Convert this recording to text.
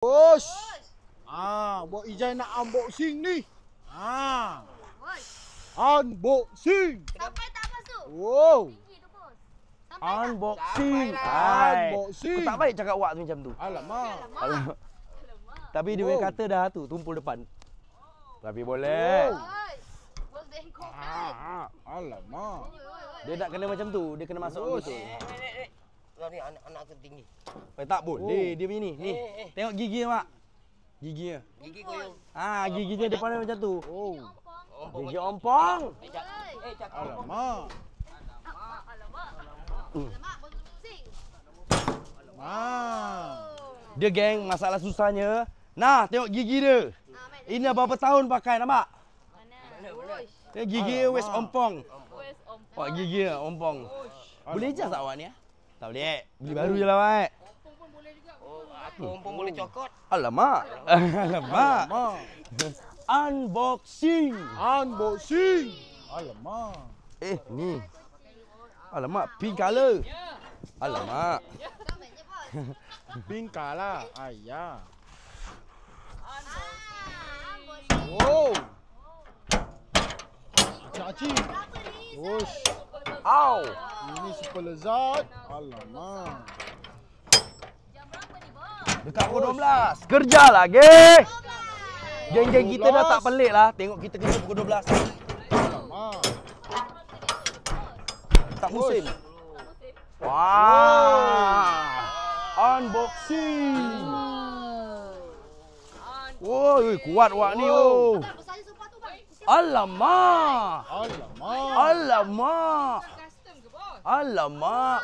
Bos. Buat Ijai nak unboxing ni. Unboxing. Sampai tak masuk. Wow. Tinggi tu, bos. Sampai Unboxing. Unboxing. Tak baik cakap awak tu macam tu. Alamak. Alamak. Tapi dia punya kata dah tu, tumpul depan. Tapi boleh. Wow. Oi. Bos bengkok kan. Alamak. Dia nak kena macam tu, dia kena masuk Bos. gitu. Kau ni anak aku tinggi. Tak boleh, dia punya ni. Ni. Tengok gigi mak. Gigi dia. Gigi koyong. Gigi dia depan dia macam tu. Oh. Gigi ompong. Cakap. Alamak. Alamak. Uh. Alamak, bos pusing. Dia geng, masalah susahnya. Nah, tengok gigi dia. Ini dah berapa tahun pakai, nampak? Mana? Tengok gigi dia wes ompong. Wes om. Wah, gigi dia ompong. Boleh jas tak awak ni? Tak boleh. Beli baru je lah, Mak. Oh, aku ompong boleh cokot. Alamak. Alamak. Unboxing. Unboxing. Alamak. Ni. Alamak, pink color. Alamak. Komen je, bos. Pingka lah. Ayah. Unboxing. Wow. Cik. Berapa ni? Bos. Au. Ini super lezat. Alamak. Jam berapa ni, bos? Dekat pukul 12. Kerja lagi. Geng-geng kita dah tak pelik lah. Tengok kita kerja pukul 12. Alamak. Tak musim. Wah. Unboxing. Woi, kuat wak ni. Oh. Besarnya sofa tu, bang. Alamak. Alamak. Alamak. Alamak.